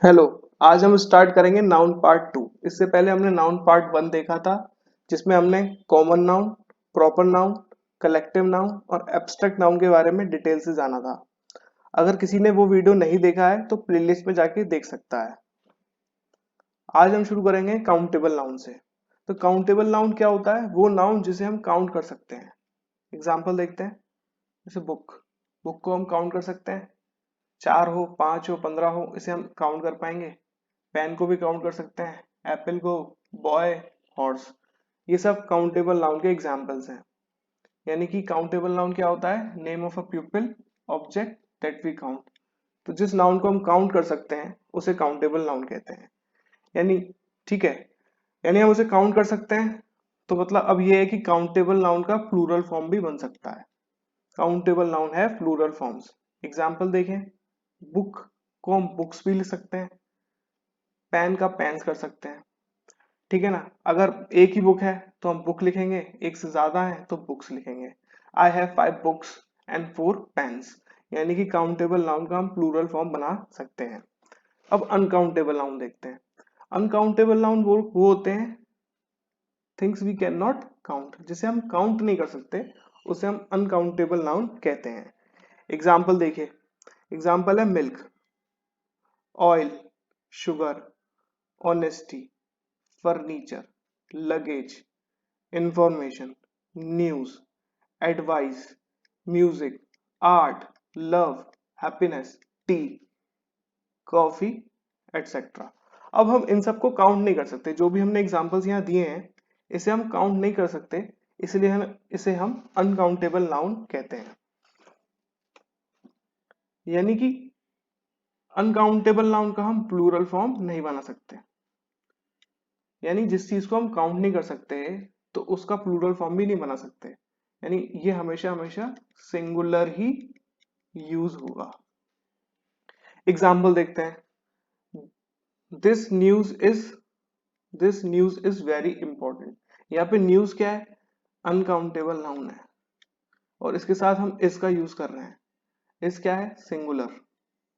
Hello. आज हम start करेंगे नाउन पार्ट टू। इससे पहले हमने नाउन पार्ट वन देखा था, जिसमें हमने common noun, proper noun, collective noun और एब्स्ट्रैक्ट नाउन के बारे में डिटेल से जाना था। अगर किसी ने वो वीडियो नहीं देखा है तो प्लेलिस्ट में जाके देख सकता है। आज हम शुरू करेंगे काउंटेबल नाउन से। तो काउंटेबल नाउन क्या होता है? वो नाउन जिसे हम काउंट कर सकते हैं। एग्जाम्पल देखते हैं। जैसे बुक, बुक को हम काउंट कर सकते हैं। 4 हो, 5 हो, 15 हो, इसे हम काउंट कर पाएंगे। पेन को भी काउंट कर सकते हैं, एप्पल को, बॉय, हॉर्स। ये सब काउंटेबल नाउन के एग्जाम्पल्स हैं। यानी कि काउंटेबल नाउन क्या होता है? Name of a people, object that we count. तो जिस नाउन को हम काउंट कर सकते हैं उसे काउंटेबल नाउन कहते हैं। यानी ठीक है, यानी हम उसे काउंट कर सकते हैं। तो मतलब अब ये है कि काउंटेबल नाउन का प्लूरल फॉर्म भी बन सकता है। काउंटेबल नाउन है प्लूरल फॉर्म्स। एग्जाम्पल देखें। बुक को हम बुक्स भी लिख सकते हैं, पेन का पेन्स कर सकते हैं। ठीक है ना। अगर एक ही बुक है तो हम बुक लिखेंगे, एक से ज्यादा है तो बुक्स लिखेंगे। I have 5 books and 4 pens. यानी कि काउंटेबल नाउन का हम प्लूरल फॉर्म बना सकते हैं। अब अनकाउंटेबल नाउन देखते हैं। अनकाउंटेबल नाउन वो होते हैं things we can not count, जिसे हम काउंट नहीं कर सकते, उसे हम अनकाउंटेबल नाउन कहते हैं। एग्जाम्पल देखिए। एग्जाम्पल है milk, oil, sugar, honesty, furniture, luggage, information, news, advice, music, art, love, happiness, T, coffee, etcetera. अब हम इन सबको काउंट नहीं कर सकते। जो भी हमने एग्जांपल्स यहाँ दिए हैं इसे हम काउंट नहीं कर सकते, इसलिए हम अनकाउंटेबल नाउन कहते हैं। यानी कि अनकाउंटेबल नाउन का हम प्लूरल फॉर्म नहीं बना सकते। यानी जिस चीज को हम काउंट नहीं कर सकते तो उसका प्लूरल फॉर्म भी नहीं बना सकते। यानी ये हमेशा हमेशा सिंगुलर ही यूज होगा। एग्जाम्पल देखते हैं। This news is this news is very important. यहाँ पे न्यूज क्या है? अनकाउंटेबल नाउन है और इसके साथ हम इसका यूज कर रहे हैं। इस क्या है? Singular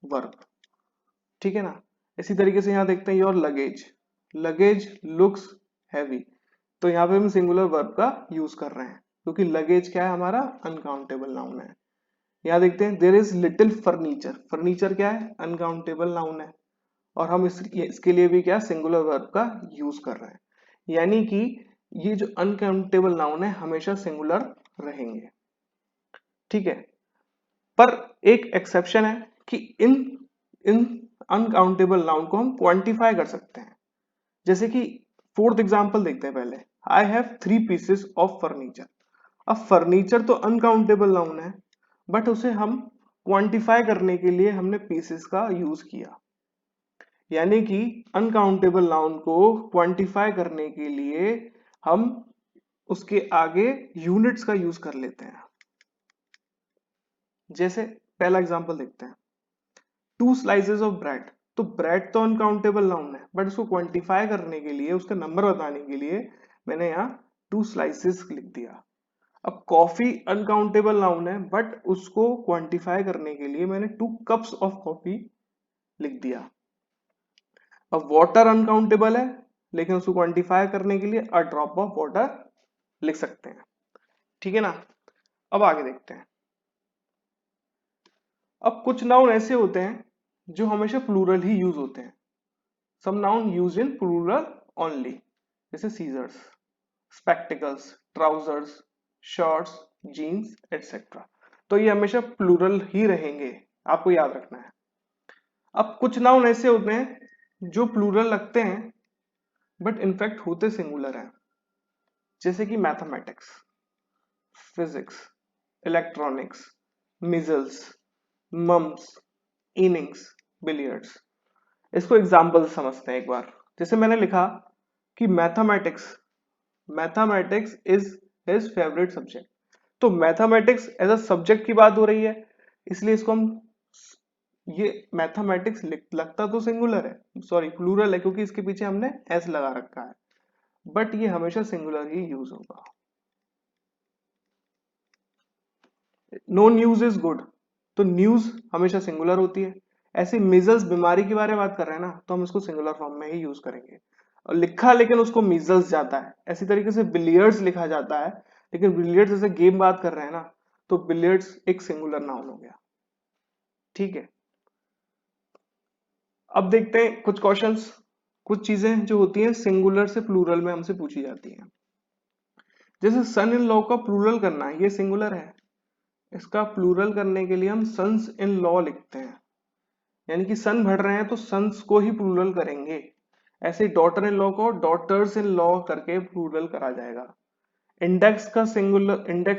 verb. ठीक है ना। इसी तरीके से यहाँ देखते हैं your luggage. Luggage looks heavy. तो यहाँ पे हम सिंगुलर वर्ब का यूज कर रहे हैं क्योंकि लगेज क्या है? हमारा अनकाउंटेबल नाउन है। यहाँ देखते हैं there is little furniture. Furniture क्या है? अनकाउंटेबल नाउन है और हम इसके लिए भी क्या सिंगुलर वर्ब का यूज कर रहे हैं। यानी कि ये जो अनकाउंटेबल नाउन है हमेशा सिंगुलर रहेंगे। ठीक है। पर एक एक्सेप्शन है कि इन इन अनकाउंटेबल नाउन को हम क्वांटिफाई कर सकते हैं। जैसे कि फोर्थ एग्जांपल देखते हैं पहले। I have 3 pieces of furniture. अब फर्नीचर तो अनकाउंटेबल नाउन है, बट उसे हम क्वांटिफाई करने के लिए हमने पीसेस का यूज किया। यानी कि अनकाउंटेबल नाउन को क्वांटिफाई करने के लिए हम उसके आगे यूनिट्स का यूज कर लेते हैं। जैसे पहला एग्जांपल देखते हैं। 2 स्लाइसेस ऑफ ब्रेड। तो ब्रेड तो अनकाउंटेबल नाउन है, बट उसको क्वांटिफाई करने के लिए, उसका नंबर बताने के लिए मैंने यहाँ 2 स्लाइसेस लिख दिया। अब कॉफी अनकाउंटेबल नाउन है, बट उसको क्वांटिफाई करने के लिए मैंने 2 कप्स ऑफ कॉफी लिख दिया। अब वाटर अनकाउंटेबल है, लेकिन उसको क्वांटिफाई करने के लिए अ ड्रॉप ऑफ वाटर लिख सकते हैं। ठीक है ना। अब आगे देखते हैं। अब कुछ नाउन ऐसे होते हैं जो हमेशा प्लूरल ही यूज होते हैं। Some noun use in plural only, जैसे scissors, spectacles, trousers, shirts, jeans etcetera. तो ये हमेशा प्लूरल ही रहेंगे, आपको याद रखना है। अब कुछ नाउन ऐसे होते हैं जो प्लूरल लगते हैं बट इनफैक्ट होते सिंगुलर हैं। जैसे कि mathematics, physics, electronics, measles, mumps, innings, billiards. इसको एग्जाम्पल समझते हैं एक बार। जैसे मैंने लिखा कि mathematics is his favourite subject. तो मैथमेटिक्स एज अ सब्जेक्ट की बात हो रही है, इसलिए इसको हम ये मैथमेटिक्स लगता तो सिंगुलर है, सॉरी प्लूरल है, क्योंकि इसके पीछे हमने एस लगा रखा है, बट ये हमेशा सिंगुलर ही यूज होगा। No news is good. तो न्यूज हमेशा सिंगुलर होती है, ऐसी मीजल्स बीमारी के बारे में बात कर रहे हैं ना, तो हम इसको सिंगुलर फॉर्म में ही यूज करेंगे। और लिखा लेकिन उसको मीजल्स जाता है। ऐसी तरीके से बिलियर्ड्स लिखा जाता है, लेकिन बिलियर्ड्स जैसे गेम बात कर रहे हैं ना, तो बिलियर्ड्स एक सिंगुलर नाउन हो गया। ठीक है, अब देखते हैं कुछ क्वेश्चंस। कुछ चीजें जो होती हैं सिंगुलर से प्लूरल में हमसे पूछी जाती हैं। जैसे सन इन लॉ का प्लूरल करना है, ये सिंगुलर है। इसका प्लूरल करने के लिए हम सन्स इन लॉ लिखते हैं, यानी कि सन बढ़ रहे हैं तो सन्स को ही प्लूरल करेंगे। ऐसे डॉटर इन लॉ को डॉटर्स इन लॉ करके प्लूरल करा जाएगा। इंडेक्स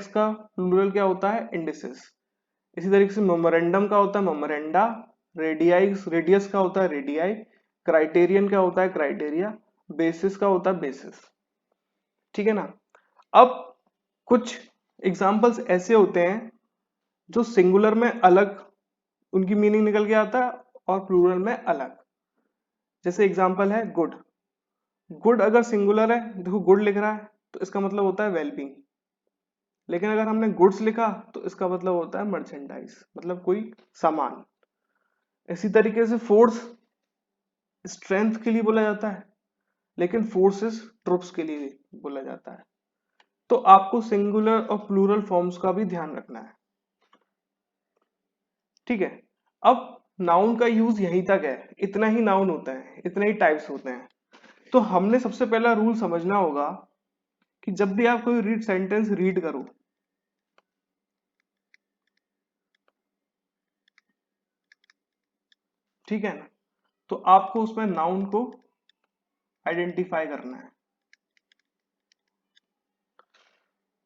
का प्लूरल क्या होता है? इंडिसेस। इसी तरीके से मेमोरेंडम का होता है मेमोरेंडा, रेडियस का होता है रेडियाई, क्राइटेरियन का होता है क्राइटेरिया, बेसिस का होता है बेसिस। ठीक है ना। अब कुछ एग्जांपल्स ऐसे होते हैं जो सिंगुलर में अलग उनकी मीनिंग निकल के आता है और प्लूरल में अलग। जैसे एग्जांपल है गुड। गुड अगर सिंगुलर है, देखो गुड लिख रहा है तो इसका मतलब होता है वेलबींग, लेकिन अगर हमने गुड्स लिखा तो इसका मतलब होता है मर्चेंडाइज, मतलब कोई सामान। इसी तरीके से फोर्स स्ट्रेंथ के लिए बोला जाता है, लेकिन फोर्सेस ट्रुप्स के लिए बोला जाता है। तो आपको सिंगुलर और प्लूरल फॉर्म्स का भी ध्यान रखना है। ठीक है, अब नाउन का यूज यहीं तक है, इतना ही नाउन होता है, इतने ही टाइप्स होते हैं। तो हमने सबसे पहला रूल समझना होगा कि जब भी आप कोई सेंटेंस रीड करो, ठीक है ना, तो आपको उसमें नाउन को आइडेंटिफाई करना है।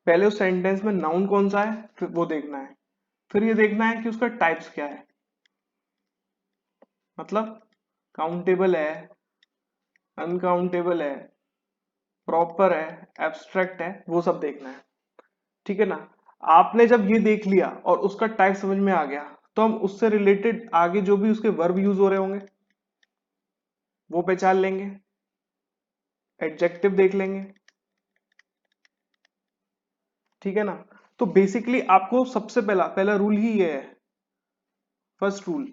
पहले उस सेंटेंस में नाउन कौन सा है फिर वो देखना है, फिर ये देखना है कि उसका टाइप्स क्या है, मतलब काउंटेबल है, अनकाउंटेबल है, प्रॉपर है, एब्स्ट्रैक्ट है, वो सब देखना है। ठीक है ना। आपने जब ये देख लिया और उसका टाइप समझ में आ गया, तो हम उससे रिलेटेड आगे जो भी उसके वर्ब यूज हो रहे होंगे वो पहचान लेंगे, एडजेक्टिव देख लेंगे। ठीक है ना। तो बेसिकली आपको सबसे पहला पहला रूल ही ये है, फर्स्ट रूल,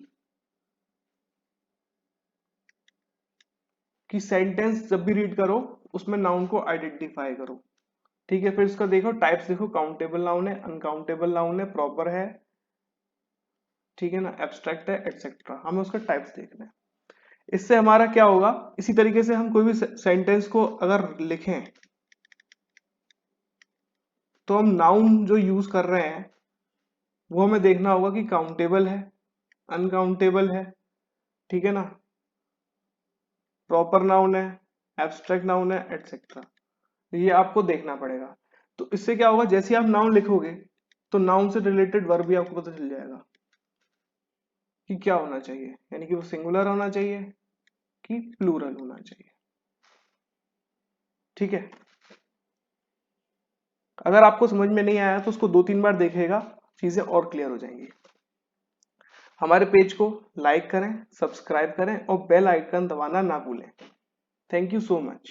कि सेंटेंस जब भी रीड करो उसमें नाउन को आइडेंटिफाई करो। ठीक है, फिर इसका देखो टाइप्स, देखो काउंटेबल नाउन है, अनकाउंटेबल नाउन है, प्रॉपर है, ठीक है ना, एब्स्ट्रैक्ट है, एटसेट्रा। हमें उसका टाइप्स देखना है। इससे हमारा क्या होगा, इसी तरीके से हम कोई भी सेंटेंस को अगर लिखें तो हम नाउन जो यूज कर रहे हैं वो हमें देखना होगा कि काउंटेबल है, अनकाउंटेबल है, ठीक है ना, प्रॉपर नाउन है, एब्स्ट्रैक्ट नाउन है, एटसेट्रा। ये आपको देखना पड़ेगा। तो इससे क्या होगा, जैसे आप नाउन लिखोगे तो नाउन से रिलेटेड वर्ब भी आपको पता चल जाएगा कि क्या होना चाहिए, यानी कि वो सिंगुलर होना चाहिए कि प्लूरल होना चाहिए। ठीक है, अगर आपको समझ में नहीं आया तो उसको 2-3 बार देखेगा, चीजें और क्लियर हो जाएंगी। हमारे पेज को लाइक करें, सब्सक्राइब करें और बेल आइकन दबाना ना भूलें। Thank you so much.